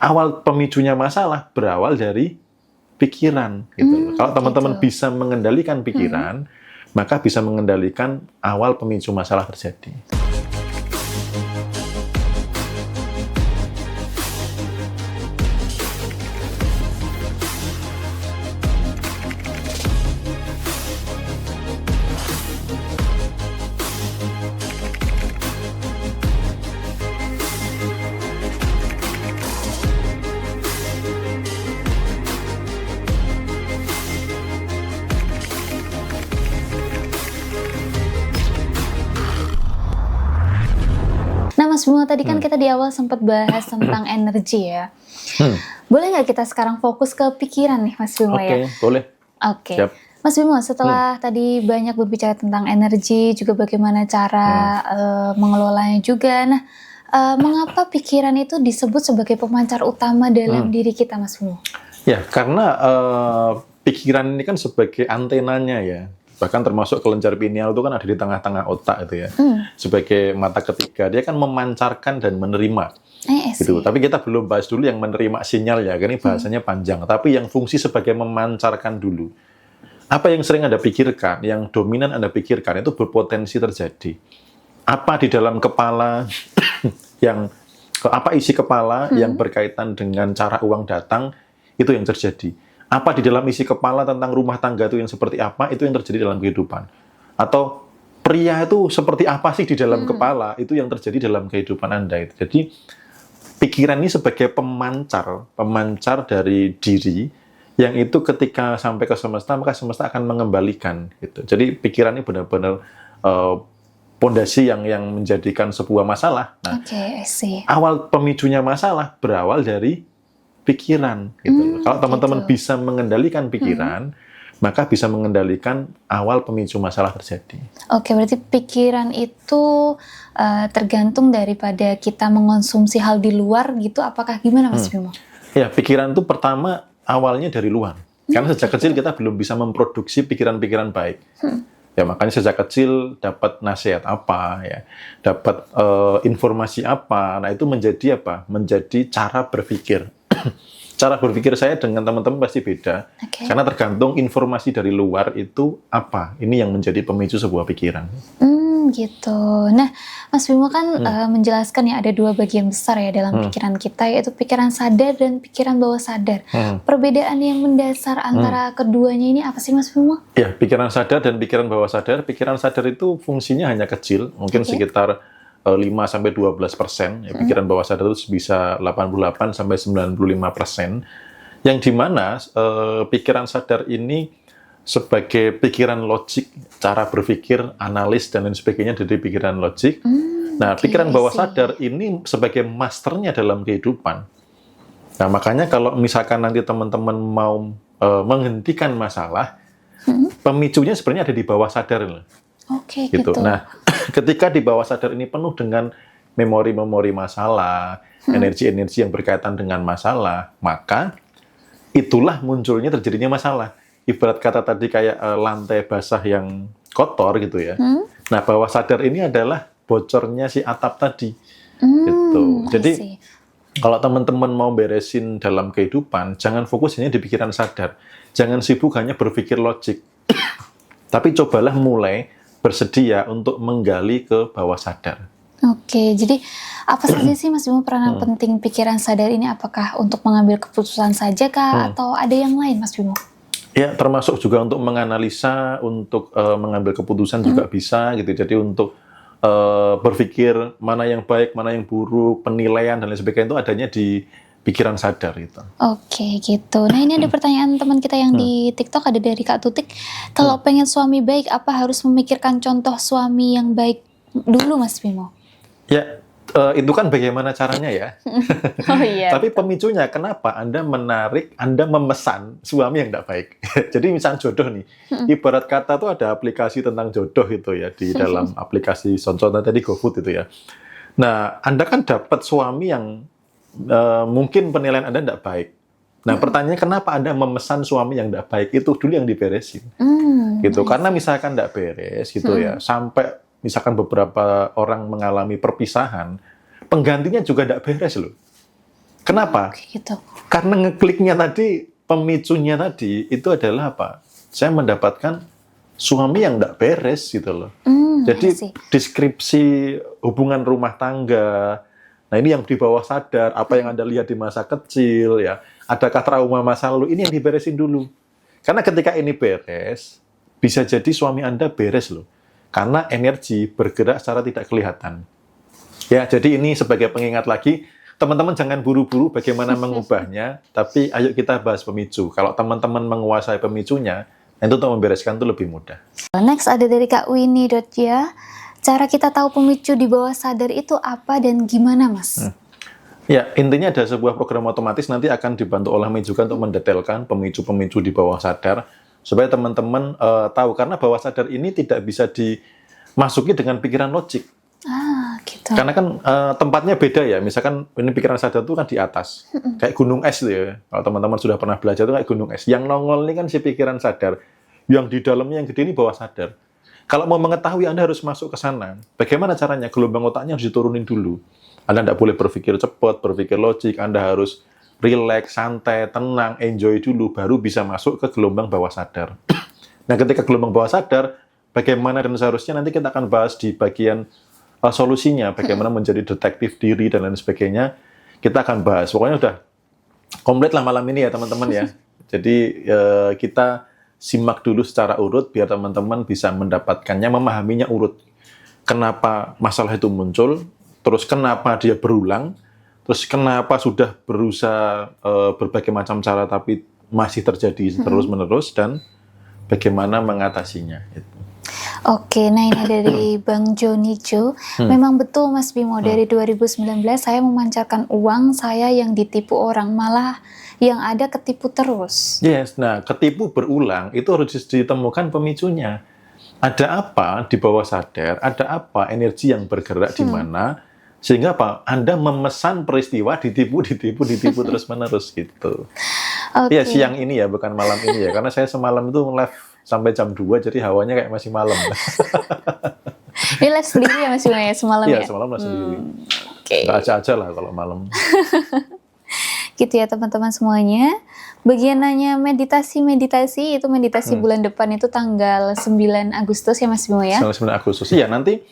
awal pemicunya masalah berawal dari pikiran gitu. Kalau teman-teman Gitu. bisa mengendalikan pikiran, maka bisa mengendalikan awal pemicu masalah terjadi. Nah, Mas Bimo, tadi kan kita di awal sempat bahas tentang energi ya. Boleh nggak kita sekarang fokus ke pikiran nih, Mas Bimo ya? Oke, boleh. Oke. Siap. Mas Bimo, setelah tadi banyak berbicara tentang energi, juga bagaimana cara mengelolanya juga. Nah, mengapa pikiran itu disebut sebagai pemancar utama dalam diri kita, Mas Bimo? Ya, karena pikiran ini kan sebagai antenanya ya. Bahkan termasuk kelenjar pineal itu kan ada di tengah-tengah otak itu ya. Sebagai mata ketiga, dia kan memancarkan dan menerima. Gitu. Tapi kita belum bahas dulu yang menerima sinyal ya, ini bahasanya panjang. Tapi yang fungsi sebagai memancarkan dulu. Apa yang sering Anda pikirkan, yang dominan Anda pikirkan itu berpotensi terjadi. Apa di dalam kepala apa isi kepala yang berkaitan dengan cara uang datang, itu yang terjadi. Apa di dalam isi kepala tentang rumah tangga itu yang seperti apa, itu yang terjadi dalam kehidupan. Atau pria itu seperti apa sih di dalam kepala, itu yang terjadi dalam kehidupan Anda. Jadi pikiran ini sebagai pemancar dari diri, yang itu ketika sampai ke semesta, maka semesta akan mengembalikan. Gitu. Jadi pikiran ini benar-benar pondasi yang menjadikan sebuah masalah. Nah, awal pemicunya masalah berawal dari pikiran. Gitu. Kalau teman-teman bisa mengendalikan pikiran, maka bisa mengendalikan awal pemicu masalah terjadi. Oke, berarti pikiran itu tergantung daripada kita mengonsumsi hal di luar gitu, apakah gimana Mas Bimo? Ya, pikiran itu pertama awalnya dari luar. Karena sejak kecil kita belum bisa memproduksi pikiran-pikiran baik. Ya, makanya sejak kecil dapat nasihat apa, ya, dapat informasi apa. Nah, itu menjadi apa? Menjadi cara berpikir. Cara berpikir saya dengan teman-teman pasti beda. Karena tergantung informasi dari luar itu apa. Ini yang menjadi pemicu sebuah pikiran. Gitu. Nah, Mas Bimo kan menjelaskan ya ada dua bagian besar ya dalam pikiran kita, yaitu pikiran sadar dan pikiran bawah sadar. Perbedaan yang mendasar antara keduanya ini apa sih, Mas Bimo? Ya, pikiran sadar dan pikiran bawah sadar. Pikiran sadar itu fungsinya hanya kecil, mungkin sekitar 5-12%. Ya, pikiran bawah sadar itu bisa 88-95%. Yang dimana pikiran sadar ini sebagai pikiran logik, cara berpikir, analis, dan lain sebagainya dari pikiran logik. Nah, pikiran bawah sadar ini sebagai masternya dalam kehidupan. Nah, makanya kalau misalkan nanti teman-teman mau menghentikan masalah, pemicunya sebenarnya ada di bawah sadar. Gitu. Nah, ketika di bawah sadar ini penuh dengan memori-memori masalah, energi-energi yang berkaitan dengan masalah, maka itulah munculnya terjadinya masalah. Ibarat kata tadi kayak lantai basah yang kotor gitu ya. Nah, bawah sadar ini adalah bocornya si atap tadi. Gitu. Jadi kalau teman-teman mau beresin dalam kehidupan, jangan fokus hanya di pikiran sadar. Jangan sibuk hanya berpikir logik. Tapi cobalah mulai bersedia untuk menggali ke bawah sadar. Oke, jadi apa saja sih Mas Bimo peranan penting pikiran sadar ini? Apakah untuk mengambil keputusan saja kah atau ada yang lain, Mas Bimo? Ya, termasuk juga untuk menganalisa, untuk mengambil keputusan juga bisa gitu. Jadi untuk berpikir mana yang baik, mana yang buruk, penilaian dan lain sebagainya itu adanya di pikiran sadar itu. Oke, gitu. Nah, ini ada pertanyaan teman kita yang di TikTok, ada dari Kak Tutik. Kalau pengen suami baik, apa harus memikirkan contoh suami yang baik dulu, Mas Bimo? Ya, itu kan bagaimana caranya ya. Tapi pemicunya kenapa Anda memesan suami yang tidak baik. Jadi misalnya jodoh nih, ibarat kata tuh ada aplikasi tentang jodoh itu ya di dalam aplikasi contohnya tadi GoFood itu ya. Nah, Anda kan dapat suami yang mungkin penilaian Anda tidak baik. Nah, pertanyaannya kenapa Anda memesan suami yang tidak baik, itu dulu yang diberesin. Gitu. Karena misalkan tidak beres gitu ya, sampai misalkan beberapa orang mengalami perpisahan, penggantinya juga tidak beres loh. Kenapa? Gitu. Karena ngekliknya tadi, pemicunya tadi, itu adalah apa? Saya mendapatkan suami yang nggak beres gitu loh. Jadi deskripsi hubungan rumah tangga, nah ini yang di bawah sadar, apa yang Anda lihat di masa kecil, ya, adakah trauma masa lalu, ini yang diberesin dulu. Karena ketika ini beres, bisa jadi suami Anda beres loh. Karena energi bergerak secara tidak kelihatan. Ya, jadi ini sebagai pengingat lagi, teman-teman jangan buru-buru bagaimana mengubahnya, tapi ayo kita bahas pemicu. Kalau teman-teman menguasai pemicunya, itu untuk membereskan itu lebih mudah. Next ada dari Kak Winnie ya. Cara kita tahu pemicu di bawah sadar itu apa dan gimana, Mas? Ya, intinya ada sebuah program otomatis nanti akan dibantu oleh Mejuka untuk mendetailkan pemicu-pemicu di bawah sadar, supaya teman-teman tahu, karena bawah sadar ini tidak bisa dimasuki dengan pikiran logik. Gitu. Karena kan tempatnya beda ya, misalkan ini pikiran sadar itu kan di atas, kayak gunung es ya. Kalau teman-teman sudah pernah belajar itu kayak gunung es. Yang nongol ini kan si pikiran sadar, yang di dalamnya yang gede ini bawah sadar. Kalau mau mengetahui Anda harus masuk ke sana. Bagaimana caranya? Gelombang otaknya harus diturunin dulu. Anda tidak boleh berpikir cepat, berpikir logik. Anda harus relax, santai, tenang, enjoy dulu, baru bisa masuk ke gelombang bawah sadar. Nah, ketika gelombang bawah sadar, bagaimana dan seharusnya nanti kita akan bahas di bagian solusinya, bagaimana menjadi detektif diri dan lain sebagainya, kita akan bahas. Pokoknya udah komplit lah malam ini ya teman-teman ya. Jadi kita simak dulu secara urut biar teman-teman bisa mendapatkannya, memahaminya urut. Kenapa masalah itu muncul, terus kenapa dia berulang, terus kenapa sudah berusaha berbagai macam cara tapi masih terjadi terus-menerus, dan bagaimana mengatasinya. Oke, nah ini dari Bang Joni Jo. Memang betul Mas Bimo, dari 2019 saya memancarkan uang saya yang ditipu orang, malah yang ada ketipu terus. Yes, nah ketipu berulang itu harus ditemukan pemicunya. Ada apa di bawah sadar, ada apa energi yang bergerak di mana, sehingga apa? Anda memesan peristiwa ditipu terus-menerus gitu. Ya siang ini ya, bukan malam ini ya, karena saya semalam itu live sampai jam 2, jadi hawanya kayak masih malam. Ini live sendiri ya Mas Bimo ya, semalam ya? Iya, semalam live sendiri. Oke. Aja lah kalau malam. Gitu ya teman-teman semuanya. Bagian nanya meditasi itu meditasi bulan depan itu tanggal 9 Agustus ya Mas Bimo ya? Tanggal 9 Agustus. Iya, nanti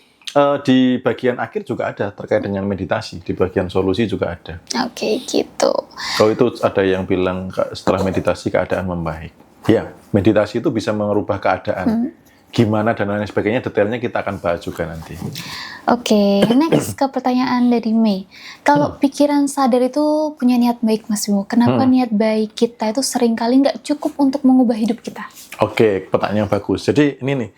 di bagian akhir juga ada terkait dengan meditasi, di bagian solusi juga ada. Oke, gitu. Kalau itu ada yang bilang setelah meditasi keadaan membaik. Ya, meditasi itu bisa merubah keadaan. Gimana dan lain sebagainya, detailnya kita akan bahas juga nanti. Oke, next ke pertanyaan dari Mei. Kalau pikiran sadar itu punya niat baik Mas Bimo, kenapa niat baik kita itu seringkali nggak cukup untuk mengubah hidup kita? Oke, pertanyaan bagus. Jadi ini nih,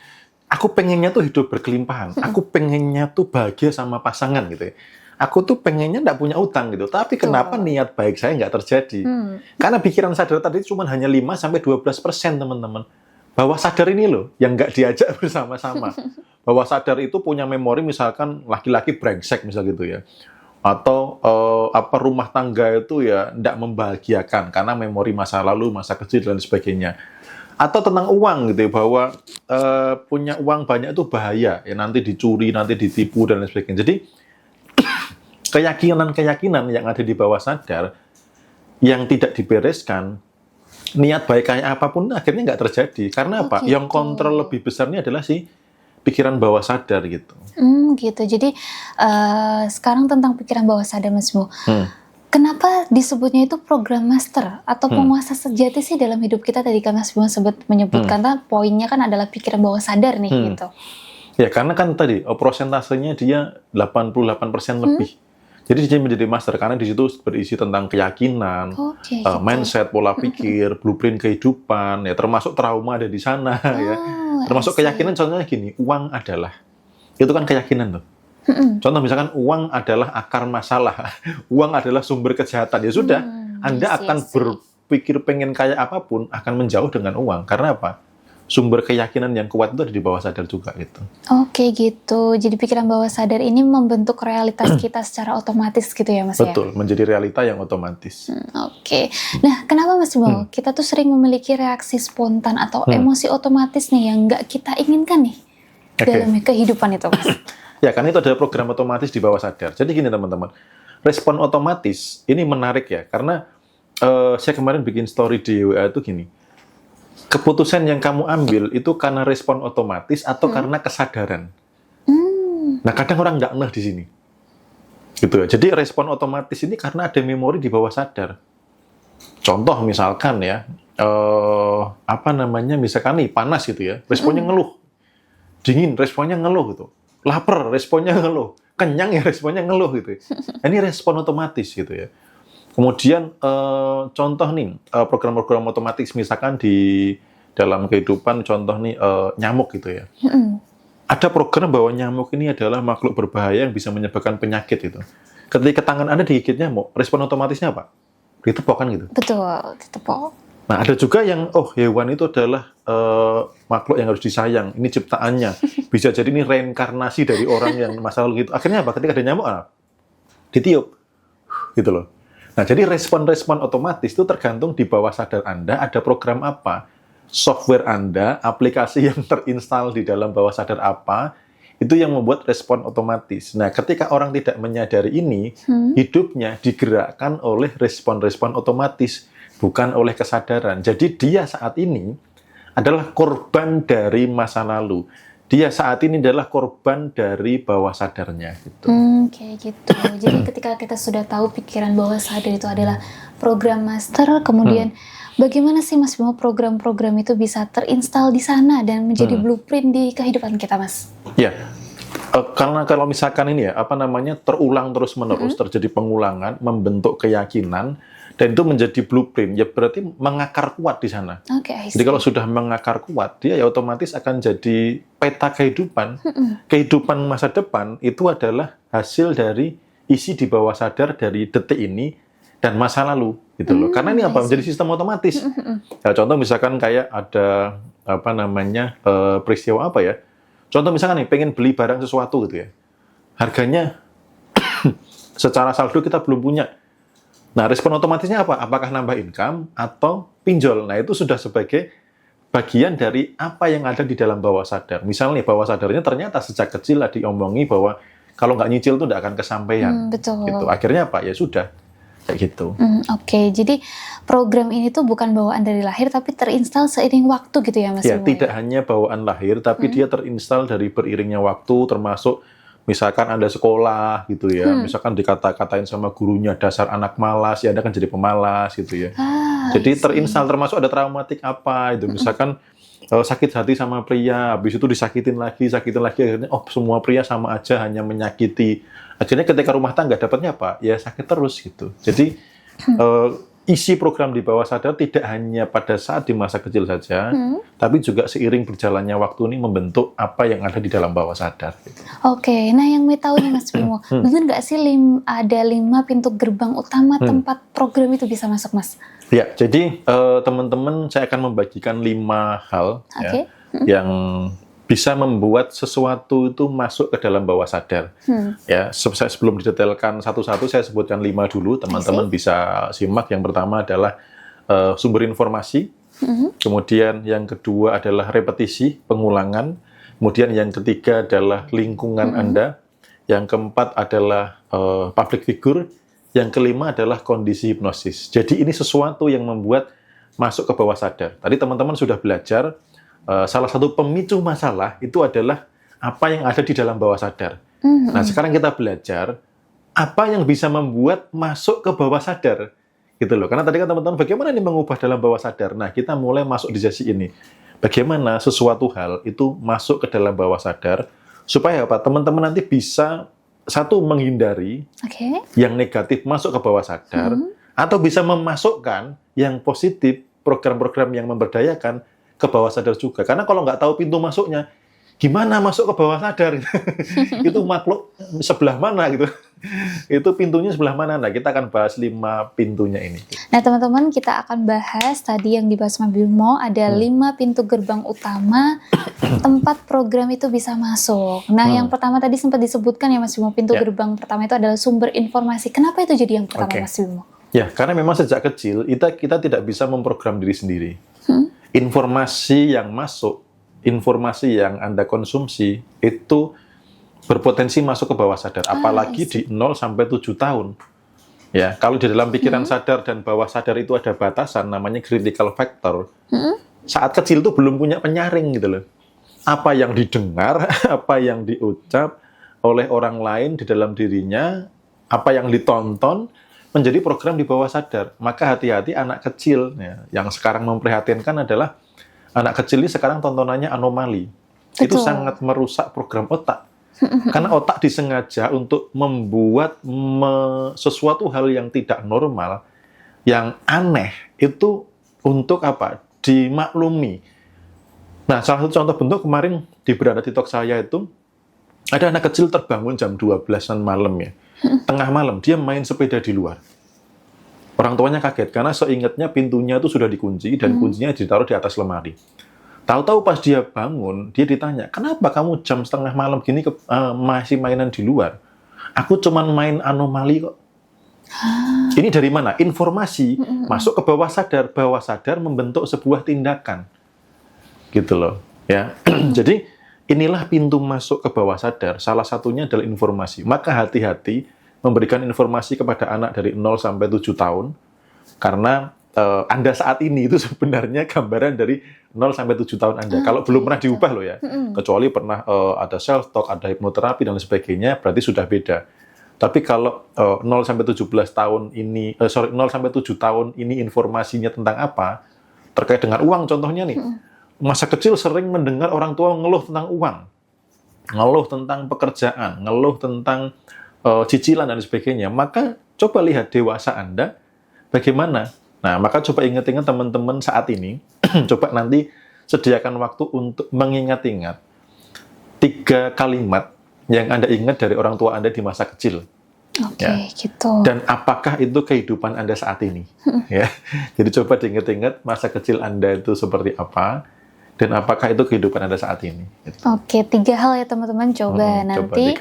aku pengennya tuh hidup berkelimpahan. Aku pengennya tuh bahagia sama pasangan gitu ya. Aku tuh pengennya nggak punya utang gitu. Tapi kenapa niat baik saya nggak terjadi? Karena pikiran sadar tadi cuma hanya 5-12%, teman-teman. Bawah sadar ini loh, yang nggak diajak bersama-sama. Bawah sadar itu punya memori, misalkan laki-laki brengsek misal gitu ya. Atau rumah tangga itu ya nggak membahagiakan karena memori masa lalu, masa kecil dan sebagainya. Atau tentang uang gitu ya, bahwa punya uang banyak itu bahaya ya, nanti dicuri, nanti ditipu dan lain sebagainya. Jadi keyakinan-keyakinan yang ada di bawah sadar yang tidak dibereskan, niat baik kayak apapun akhirnya nggak terjadi. Karena apa? Gitu. Yang kontrol lebih besarnya adalah si pikiran bawah sadar gitu. Gitu. Jadi sekarang tentang pikiran bawah sadar Mas Bimo. Kenapa disebutnya itu program master atau penguasa sejati sih dalam hidup kita? Tadi kan Mas Bimo menyebutkan poinnya kan adalah pikiran bawah sadar nih gitu. Ya karena kan tadi prosentasenya dia 88% lebih. Jadi dia menjadi master karena di situ berisi tentang keyakinan, mindset, pola pikir, blueprint kehidupan, ya termasuk trauma ada di sana, ya. Termasuk keyakinan, contohnya gini, uang adalah, itu kan keyakinan tuh. Contoh misalkan uang adalah akar masalah, uang adalah sumber kejahatan, ya sudah, Anda akan berpikir pengen kaya apapun akan menjauh dengan uang. Karena apa? Sumber keyakinan yang kuat itu ada di bawah sadar juga gitu. Oke gitu. Jadi pikiran bawah sadar ini membentuk realitas kita secara otomatis gitu ya Mas? Betul, menjadi realita yang otomatis. Oke. Nah, kenapa Mas Bimo? Kita tuh sering memiliki reaksi spontan atau emosi otomatis nih yang nggak kita inginkan nih dalam kehidupan itu Mas? Ya, karena itu adalah program otomatis di bawah sadar. Jadi gini teman-teman, respon otomatis ini menarik ya, karena saya kemarin bikin story di WA itu gini, keputusan yang kamu ambil itu karena respon otomatis atau karena kesadaran. Nah, kadang orang nggak ngeh di sini. Gitu ya. Jadi respon otomatis ini karena ada memori di bawah sadar. Contoh misalkan ya, misalkan nih panas gitu ya, responnya ngeluh. Dingin, responnya ngeluh gitu. Lapar, responnya ngeluh. Kenyang ya, responnya ngeluh gitu. Ini respon otomatis gitu ya. Kemudian contoh nih, program-program otomatis misalkan di dalam kehidupan, contoh nih nyamuk gitu ya. Ada program bahwa nyamuk ini adalah makhluk berbahaya yang bisa menyebabkan penyakit itu. Ketika tangan Anda digigit nyamuk, respon otomatisnya apa? Ditepok kan gitu? Betul, ditepok. Nah, ada juga yang, hewan itu adalah makhluk yang harus disayang. Ini ciptaannya. Bisa jadi ini reinkarnasi dari orang yang masa lalu gitu. Akhirnya apa? Ketika ada nyamuk, ditiup. Gitu loh. Nah, jadi respon-respon otomatis itu tergantung di bawah sadar Anda ada program apa. Software Anda, aplikasi yang terinstal di dalam bawah sadar apa, itu yang membuat respon otomatis. Nah, ketika orang tidak menyadari ini, hidupnya digerakkan oleh respon-respon otomatis, bukan oleh kesadaran. Jadi dia saat ini adalah korban dari masa lalu. Dia saat ini adalah korban dari bawah sadarnya. Gitu. Kayak gitu. Jadi ketika kita sudah tahu pikiran bawah sadar itu adalah program master, kemudian bagaimana sih Mas Bimo program-program itu bisa terinstal di sana dan menjadi blueprint di kehidupan kita, Mas? Ya, karena kalau misalkan ini ya, terulang terus-menerus, terjadi pengulangan, membentuk keyakinan, dan itu menjadi blueprint, ya berarti mengakar kuat di sana. Jadi kalau sudah mengakar kuat, dia ya otomatis akan jadi peta kehidupan. Kehidupan masa depan itu adalah hasil dari isi di bawah sadar dari detik ini dan masa lalu, gitu loh. Karena ini apa? Menjadi sistem otomatis. Ya, contoh misalkan kayak ada peristiwa apa ya? Contoh misalkan nih, pengen beli barang sesuatu gitu ya. Harganya secara saldo kita belum punya. Nah, respon otomatisnya apa? Apakah nambah income atau pinjol? Nah, itu sudah sebagai bagian dari apa yang ada di dalam bawah sadar. Misalnya bawah sadarnya ternyata sejak kecil diomongi bahwa kalau nggak nyicil itu nggak akan kesampaian. Betul. Gitu. Akhirnya apa? Ya sudah. Kayak gitu. Jadi program ini tuh bukan bawaan dari lahir, tapi terinstal seiring waktu gitu ya Mas? Ya, tidak hanya bawaan lahir, tapi dia terinstal dari beriringnya waktu, termasuk misalkan Anda sekolah gitu ya, misalkan dikata-katain sama gurunya dasar anak malas, ya Anda kan jadi pemalas gitu ya. Jadi terinstal, termasuk ada traumatik apa itu, misalkan sakit hati sama pria, habis itu sakitin lagi, akhirnya semua pria sama aja, hanya menyakiti. Akhirnya ketika rumah tangga dapatnya apa? Ya sakit terus gitu. Jadi isi program di bawah sadar tidak hanya pada saat di masa kecil saja, tapi juga seiring berjalannya waktu ini membentuk apa yang ada di dalam bawah sadar. Gitu. Nah yang mau tahu nih Mas Bimo, benar nggak sih ada 5 pintu gerbang utama tempat program itu bisa masuk, Mas? Ya, jadi teman-teman saya akan membagikan 5 hal ya, yang bisa membuat sesuatu itu masuk ke dalam bawah sadar. Ya, sebelum didetailkan satu-satu, saya sebutkan 5 dulu, teman-teman bisa simak. Yang pertama adalah sumber informasi, kemudian yang kedua adalah repetisi, pengulangan, kemudian yang ketiga adalah lingkungan Anda, yang keempat adalah public figure, yang kelima adalah kondisi hipnosis. Jadi ini sesuatu yang membuat masuk ke bawah sadar. Tadi teman-teman sudah belajar, salah satu pemicu masalah itu adalah apa yang ada di dalam bawah sadar. Nah, sekarang kita belajar apa yang bisa membuat masuk ke bawah sadar. Gitu loh. Karena tadi kan teman-teman, bagaimana ini mengubah dalam bawah sadar? Nah, kita mulai masuk di sesi ini. Bagaimana sesuatu hal itu masuk ke dalam bawah sadar, supaya apa? Teman-teman nanti bisa, satu, menghindari yang negatif masuk ke bawah sadar, atau bisa memasukkan yang positif, program-program yang memberdayakan, ke bawah sadar juga. Karena kalau nggak tahu pintu masuknya, gimana masuk ke bawah sadar? Itu makhluk sebelah mana gitu? Itu pintunya sebelah mana? Nah, kita akan bahas 5 pintunya ini. Nah, teman-teman, kita akan bahas tadi yang dibahas Mas Bimo, ada 5 pintu gerbang utama tempat program itu bisa masuk. Nah, yang pertama tadi sempat disebutkan ya Mas Bimo, pintu gerbang pertama itu adalah sumber informasi. Kenapa itu jadi yang pertama Mas Bimo? Ya, karena memang sejak kecil kita tidak bisa memprogram diri sendiri. Informasi yang masuk, informasi yang Anda konsumsi itu berpotensi masuk ke bawah sadar, apalagi di 0 sampai 7 tahun. Ya, kalau di dalam pikiran sadar dan bawah sadar itu ada batasan, namanya critical factor. Saat kecil tuh belum punya penyaring gitu loh. Apa yang didengar, apa yang diucap oleh orang lain di dalam dirinya, apa yang ditonton, menjadi program di bawah sadar. Maka hati-hati anak kecil. Ya, yang sekarang memprihatinkan adalah anak kecil ini sekarang tontonannya anomali. Itu sangat merusak program otak. Karena otak disengaja untuk membuat sesuatu hal yang tidak normal, yang aneh, itu untuk apa? Dimaklumi. Nah, salah satu contoh bentuk kemarin di Beranda TikTok saya itu, ada anak kecil terbangun jam 12-an malam ya. Tengah malam, dia main sepeda di luar. Orang tuanya kaget, karena seingatnya pintunya itu sudah dikunci, dan kuncinya ditaruh di atas lemari. Tahu-tahu pas dia bangun, dia ditanya, kenapa kamu jam setengah malam gini masih mainan di luar? Aku cuman main anomali kok. Ini dari mana? Informasi masuk ke bawah sadar membentuk sebuah tindakan. Gitu loh. Ya. Jadi inilah pintu masuk ke bawah sadar. Salah satunya adalah informasi. Maka hati-hati memberikan informasi kepada anak dari 0 sampai 7 tahun. Karena Anda saat ini itu sebenarnya gambaran dari 0 sampai 7 tahun Anda. Kalau belum pernah diubah loh ya. Kecuali pernah ada self-talk, ada hipnoterapi dan lain sebagainya, berarti sudah beda. Tapi kalau 0 sampai 17 tahun ini, 0 sampai 7 tahun ini informasinya tentang apa? Terkait dengan uang contohnya nih. Masa kecil sering mendengar orang tua ngeluh tentang uang. Ngeluh tentang pekerjaan, ngeluh tentang cicilan dan sebagainya. Maka coba lihat dewasa Anda bagaimana. Nah, maka coba ingat-ingat teman-teman saat ini, coba nanti sediakan waktu untuk mengingat-ingat 3 kalimat yang Anda ingat dari orang tua Anda di masa kecil. Oke, gitu. Dan apakah itu kehidupan Anda saat ini? Ya. Jadi coba diingat-ingat masa kecil Anda itu seperti apa, dan apakah itu kehidupan Anda saat ini? Gitu. Oke, 3 hal ya teman-teman. Coba nanti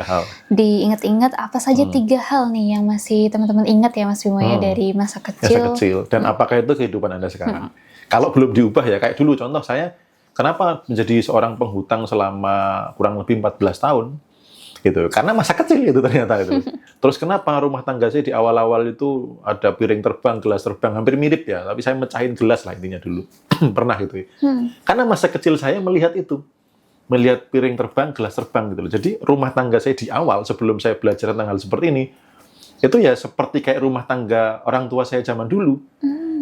diingat-ingat apa saja 3 hal nih yang masih teman-teman ingat ya Mas Bimo ya dari masa kecil. Masa kecil. Dan apakah itu kehidupan Anda sekarang? Kalau belum diubah ya, kayak dulu contoh saya, kenapa menjadi seorang penghutang selama kurang lebih 14 tahun? Gitu. Karena masa kecil itu ternyata itu. Terus kenapa rumah tangga saya di awal-awal itu ada piring terbang, gelas terbang, hampir mirip ya, tapi saya mecahin gelas lah intinya dulu. Pernah gitu ya. Karena masa kecil saya melihat itu. Melihat piring terbang, gelas terbang gitu loh. Jadi rumah tangga saya di awal sebelum saya belajar tentang hal seperti ini, itu ya seperti kayak rumah tangga orang tua saya zaman dulu.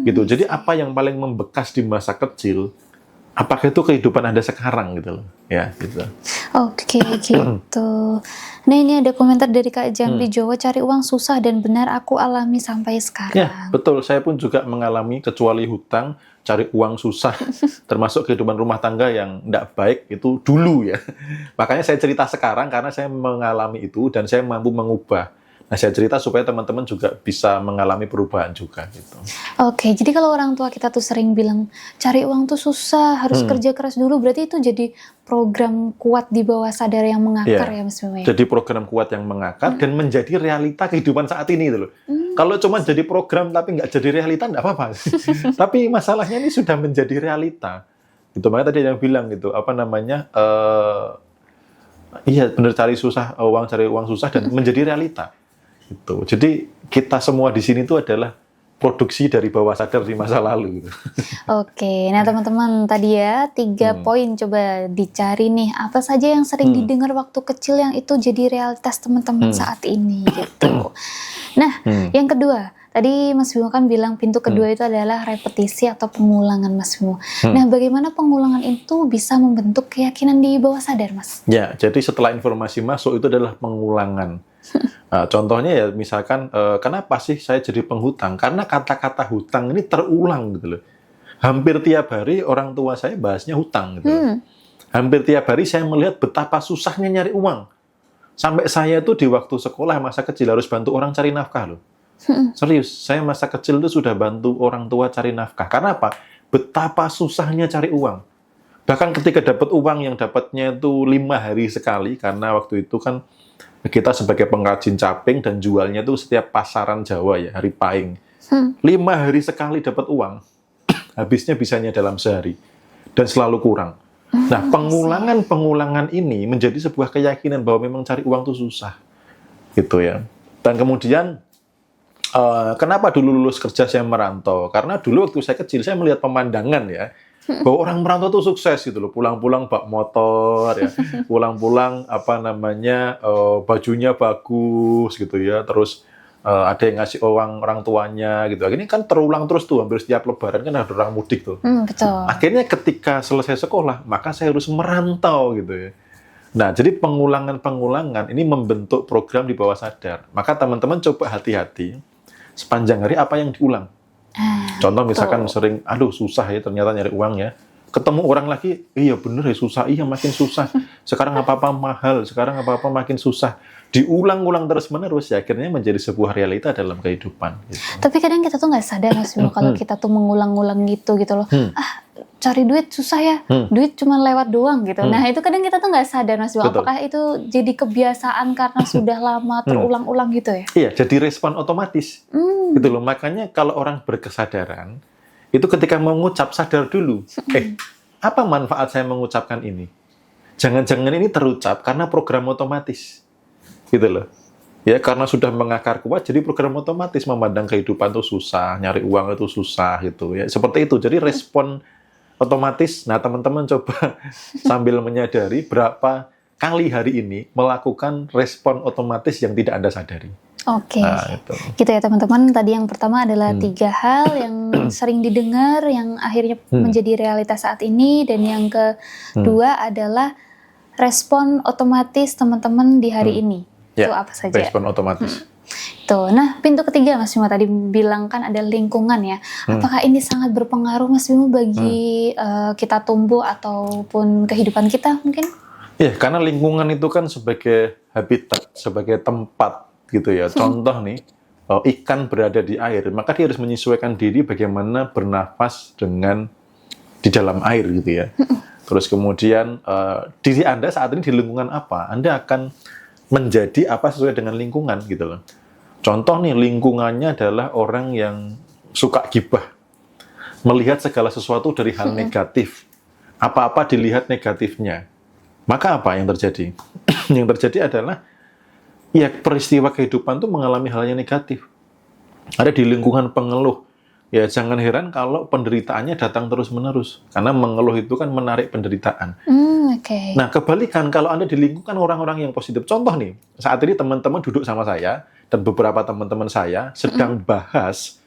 Gitu. Jadi apa yang paling membekas di masa kecil, apakah itu kehidupan Anda sekarang gitu loh. Ya, gitu. Oke, gitu. Nah, ini ada komentar dari Kak Jambi Jawa, cari uang susah dan benar aku alami sampai sekarang. Ya, betul. Saya pun juga mengalami, kecuali hutang, cari uang susah, termasuk kehidupan rumah tangga yang tidak baik, itu dulu ya. Makanya saya cerita sekarang karena saya mengalami itu dan saya mampu mengubah. Nah, saya cerita supaya teman-teman juga bisa mengalami perubahan juga gitu. Oke, jadi kalau orang tua kita tuh sering bilang cari uang tuh susah, harus kerja keras dulu, berarti itu jadi program kuat di bawah sadar yang mengakar ya Mas Bimo ya? Jadi program kuat yang mengakar dan menjadi realita kehidupan saat ini gitu loh. Kalau cuma jadi program tapi nggak jadi realita nggak apa-apa. Tapi masalahnya ini sudah menjadi realita. Gitu, makanya tadi yang bilang gitu, apa namanya? Iya, benar cari uang susah dan menjadi realita. Gitu. Jadi kita semua di sini itu adalah produksi dari bawah sadar di masa lalu. Gitu. Oke, nah teman-teman tadi ya 3 poin coba dicari nih apa saja yang sering didengar waktu kecil yang itu jadi realitas teman-teman saat ini gitu. Nah, yang kedua tadi Mas Bimo kan bilang pintu kedua itu adalah repetisi atau pengulangan Mas Bimo. Nah, bagaimana pengulangan itu bisa membentuk keyakinan di bawah sadar Mas? Ya, jadi setelah informasi masuk itu adalah pengulangan. Nah, contohnya ya misalkan kenapa sih saya jadi penghutang? Karena kata-kata hutang ini terulang gitu loh. Hampir tiap hari orang tua saya bahasnya hutang gitu loh. Hampir tiap hari saya melihat betapa susahnya nyari uang. Sampai saya tuh di waktu sekolah masa kecil harus bantu orang cari nafkah loh. Serius, saya masa kecil itu sudah bantu orang tua cari nafkah. Karena apa? Betapa susahnya cari uang. Bahkan ketika dapat uang yang dapatnya itu 5 hari sekali, karena waktu itu kan kita sebagai pengrajin caping dan jualnya itu setiap pasaran Jawa ya, hari Pahing. 5 hari sekali dapat uang, habisnya bisanya dalam sehari. Dan selalu kurang. Nah, pengulangan ini menjadi sebuah keyakinan bahwa memang cari uang itu susah. Gitu ya. Dan kemudian, Kenapa dulu lulus kerja saya merantau? Karena dulu waktu saya kecil saya melihat pemandangan ya, bahwa orang merantau tuh sukses gitu loh. Pulang-pulang bak motor ya, pulang-pulang bajunya bagus gitu ya. Terus ada yang ngasih uang orang tuanya gitu. Ini kan terulang terus tuh, hampir setiap lebaran kan ada orang mudik tuh. Betul. Akhirnya ketika selesai sekolah, maka saya harus merantau gitu ya. Nah, jadi pengulangan-pengulangan ini membentuk program di bawah sadar. Maka teman-teman coba hati-hati sepanjang hari apa yang diulang. Contoh misalkan sering, aduh susah ya ternyata nyari uang ya. Ketemu orang lagi, iya bener ya susah, iya makin susah. Sekarang apa-apa mahal, sekarang apa-apa makin susah. Diulang-ulang terus-menerus ya akhirnya menjadi sebuah realita dalam kehidupan. Gitu. Tapi kadang kita tuh nggak sadar Mas Bimo kalau kita tuh mengulang-ulang gitu loh. Cari duit susah ya, duit cuma lewat doang gitu. Nah itu kadang kita tuh nggak sadar Mas Bimo. Apakah itu jadi kebiasaan karena sudah lama terulang-ulang gitu ya? Iya, jadi respon otomatis. Gitu loh. Makanya kalau orang berkesadaran, itu ketika mengucap sadar dulu. Apa manfaat saya mengucapkan ini? Jangan-jangan ini terucap karena program otomatis. Gitu loh. Ya, karena sudah mengakar kuat, jadi program otomatis memandang kehidupan itu susah, nyari uang itu susah gitu ya. Seperti itu. Jadi respon otomatis. Nah, teman-teman coba sambil menyadari berapa kali hari ini melakukan respon otomatis yang tidak Anda sadari. Oke, Nah, itu. gitu ya teman-teman. Tadi yang pertama adalah 3 hal yang sering didengar, yang akhirnya menjadi realitas saat ini. Dan yang kedua adalah respon otomatis teman-teman di hari ini. Ya, itu apa saja? respon otomatis. Tuh, nah pintu ketiga Mas Bimo tadi bilang kan ada lingkungan ya. Apakah ini sangat berpengaruh Mas Bimo bagi kita tumbuh ataupun kehidupan kita mungkin? Ya, karena lingkungan itu kan sebagai habitat, sebagai tempat gitu ya. Contoh nih, ikan berada di air, maka dia harus menyesuaikan diri bagaimana bernafas di dalam air gitu ya. Terus kemudian diri Anda saat ini di lingkungan apa? Anda akan menjadi apa sesuai dengan lingkungan gitu loh. Contoh nih, lingkungannya adalah orang yang suka gibah, melihat segala sesuatu dari hal negatif. Apa-apa dilihat negatifnya. Maka apa yang terjadi? Yang terjadi adalah ya peristiwa kehidupan itu mengalami hal yang negatif. Ada di lingkungan pengeluh. Ya jangan heran kalau penderitaannya datang terus-menerus. Karena mengeluh itu kan menarik penderitaan. Okay. Nah kebalikan kalau Anda di lingkungan orang-orang yang positif. Contoh nih, saat ini teman-teman duduk sama saya dan beberapa teman-teman saya sedang bahas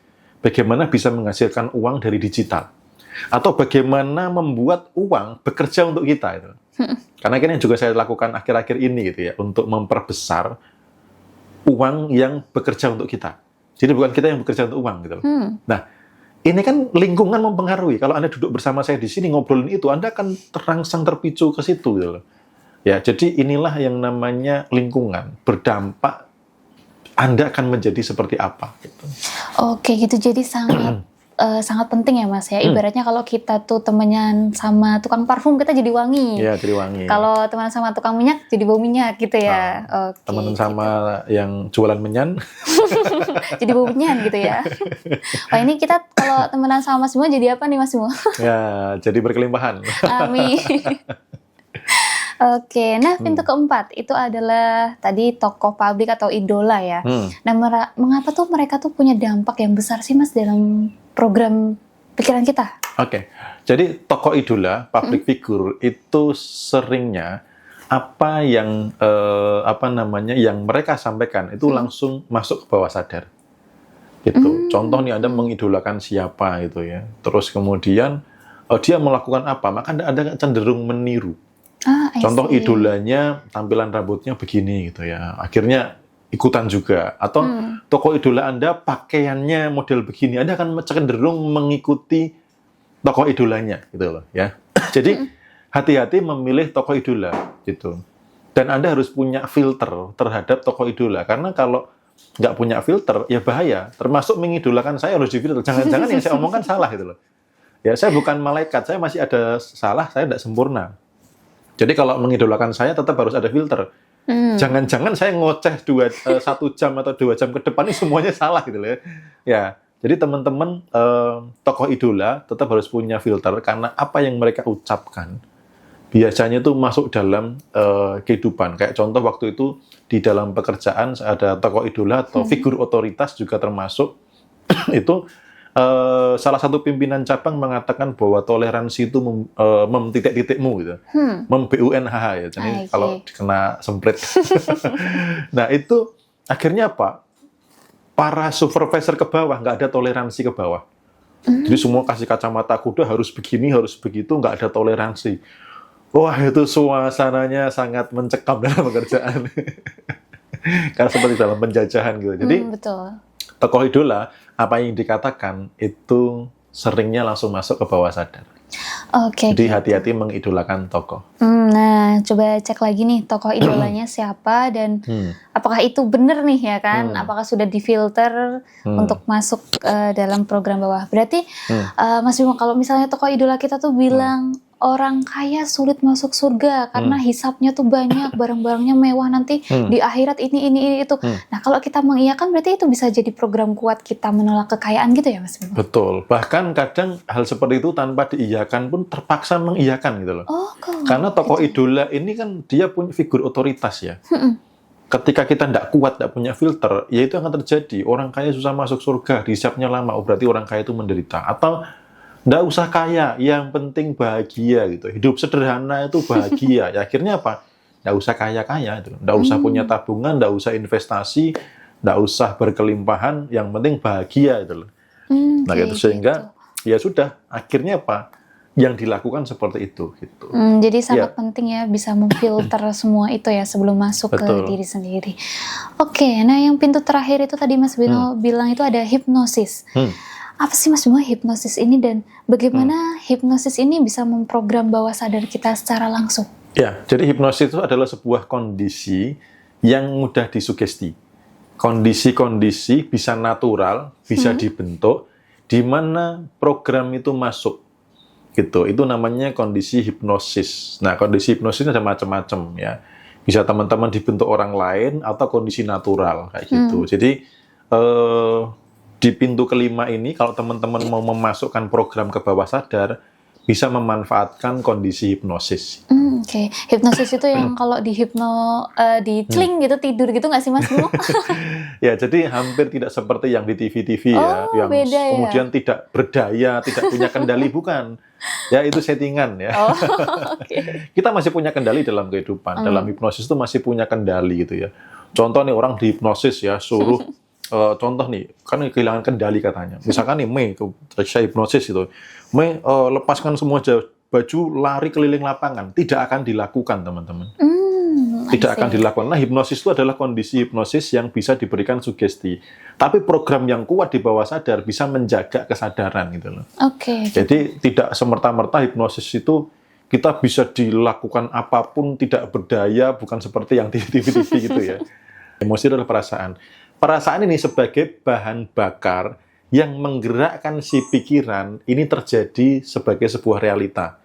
bagaimana bisa menghasilkan uang dari digital. Atau bagaimana membuat uang bekerja untuk kita. Itu. Karena ini yang juga saya lakukan akhir-akhir ini gitu ya, untuk memperbesar uang yang bekerja untuk kita. Jadi bukan kita yang bekerja untuk uang gitu. Nah, ini kan lingkungan mempengaruhi. Kalau Anda duduk bersama saya di sini ngobrolin itu, Anda akan terangsang terpicu ke situ gitu. Ya, jadi inilah yang namanya lingkungan berdampak. Anda akan menjadi seperti apa gitu. Oke, gitu. Jadi sangat penting ya Mas ya. Ibaratnya kalau kita tuh temenan sama tukang parfum kita jadi wangi. Iya, jadi wangi. Kalau temenan sama tukang minyak jadi bau minyak gitu ya. Oke. Temenan sama yang jualan menyan jadi bau menyan gitu ya. Wah, ini kita kalau temenan sama Mas Bimo jadi apa nih Mas Bimo? Ya, jadi berkelimpahan. Amin. Oke, nah pintu keempat itu adalah tadi tokoh publik atau idola ya. Nah, mengapa tuh mereka tuh punya dampak yang besar sih Mas dalam program pikiran kita? Oke, jadi tokoh idola, public figure itu seringnya apa yang yang mereka sampaikan itu langsung masuk ke bawah sadar. Gitu. Contoh nih Anda mengidolakan siapa gitu ya. Terus kemudian dia melakukan apa, maka Anda cenderung meniru. Contoh idolanya tampilan rambutnya begini gitu ya. Akhirnya ikutan juga. Atau tokoh idola Anda pakaiannya model begini, Anda akan cenderung mengikuti tokoh idolanya gitu loh ya. Jadi hati-hati memilih tokoh idola gitu. Dan Anda harus punya filter terhadap tokoh idola, karena kalau nggak punya filter ya bahaya. Termasuk mengidolakan saya harus difilter. Jangan-jangan yang saya omongkan salah gitu loh. Ya saya bukan malaikat, saya masih ada salah, saya tidak sempurna. Jadi kalau mengidolakan saya tetap harus ada filter. Jangan-jangan saya ngoceh 1 jam atau 2 jam ke depan ini semuanya salah gitu loh ya. Ya, jadi teman-teman tokoh idola tetap harus punya filter, karena apa yang mereka ucapkan biasanya itu masuk dalam kehidupan. Kayak contoh waktu itu di dalam pekerjaan ada tokoh idola atau figur otoritas juga termasuk itu salah satu pimpinan cabang mengatakan bahwa toleransi itu titik-titikmu gitu. Mem-BUNHH ya. Jadi kalau kena semprit. Nah, itu akhirnya apa? Para supervisor ke bawah nggak ada toleransi ke bawah. Jadi semua kasih kacamata kuda harus begini, harus begitu, nggak ada toleransi. Wah, itu suasananya sangat mencekam dalam pekerjaan. Karena seperti dalam penjajahan gitu. Jadi betul. Tokoh idola, apa yang dikatakan itu seringnya langsung masuk ke bawah sadar. Oke. Jadi hati-hati mengidolakan tokoh. Nah, coba cek lagi nih tokoh idolanya siapa dan apakah itu benar nih ya kan? Apakah sudah difilter untuk masuk dalam program bawah? Berarti Mas Bimo, kalau misalnya tokoh idola kita tuh bilang orang kaya sulit masuk surga karena hisapnya tuh banyak, barang-barangnya mewah, nanti di akhirat ini itu. Nah, kalau kita mengiyakan berarti itu bisa jadi program kuat kita menolak kekayaan gitu ya Mas Bimo? Betul. Bahkan kadang hal seperti itu tanpa diiyakan pun terpaksa mengiyakan gitu loh. Karena tokoh idola ini kan dia punya figur otoritas ya. Ketika kita tidak kuat, tidak punya filter, ya itu akan terjadi. Orang kaya susah masuk surga, dihisapnya lama, berarti orang kaya itu menderita. Atau nggak usah kaya, yang penting bahagia gitu. Hidup sederhana itu bahagia. Ya, akhirnya apa? Nggak usah kaya-kaya, gitu. Nggak usah punya tabungan, nggak usah investasi, nggak usah berkelimpahan, yang penting bahagia gitu loh. Nah, gitu. Sehingga ya sudah, akhirnya apa? Yang dilakukan seperti itu gitu. Jadi sangat penting ya bisa memfilter semua itu ya sebelum masuk ke diri sendiri. Oke, nah yang pintu terakhir itu tadi Mas Bino bilang itu ada hipnosis. Apa sih Mas Bimo hipnosis ini dan bagaimana hipnosis ini bisa memprogram bawah sadar kita secara langsung? Ya, jadi hipnosis itu adalah sebuah kondisi yang mudah disugesti. Kondisi-kondisi bisa natural, bisa dibentuk, di mana program itu masuk. Gitu. Itu namanya kondisi hipnosis. Nah, kondisi hipnosis ada macam-macam ya. Bisa teman-teman dibentuk orang lain atau kondisi natural kayak gitu. Jadi di pintu kelima ini, kalau teman-teman mau memasukkan program ke bawah sadar, bisa memanfaatkan kondisi hipnosis. Oke. Hipnosis itu yang kalau di celing gitu tidur gitu nggak sih Mas Bimo? Ya, jadi hampir tidak seperti yang di TV-TV ya, yang beda kemudian tidak berdaya, tidak punya kendali, bukan. Ya, itu settingan ya. Kita masih punya kendali dalam kehidupan. Dalam hipnosis itu masih punya kendali gitu ya. Contoh nih orang dihipnosis ya, suruh contoh nih, kan kehilangan kendali katanya. Misalkan nih Mei, saya hipnosis itu. Mei, lepaskan semua baju, lari keliling lapangan. Tidak akan dilakukan, teman-teman. Tidak akan dilakukan. Nah, hipnosis itu adalah kondisi hipnosis yang bisa diberikan sugesti. Tapi program yang kuat di bawah sadar bisa menjaga kesadaran gitu loh. Jadi tidak semerta-merta hipnosis itu kita bisa dilakukan apapun, tidak berdaya, bukan seperti yang di TV-TV gitu ya. Emosi adalah perasaan. Perasaan ini sebagai bahan bakar yang menggerakkan si pikiran ini terjadi sebagai sebuah realita.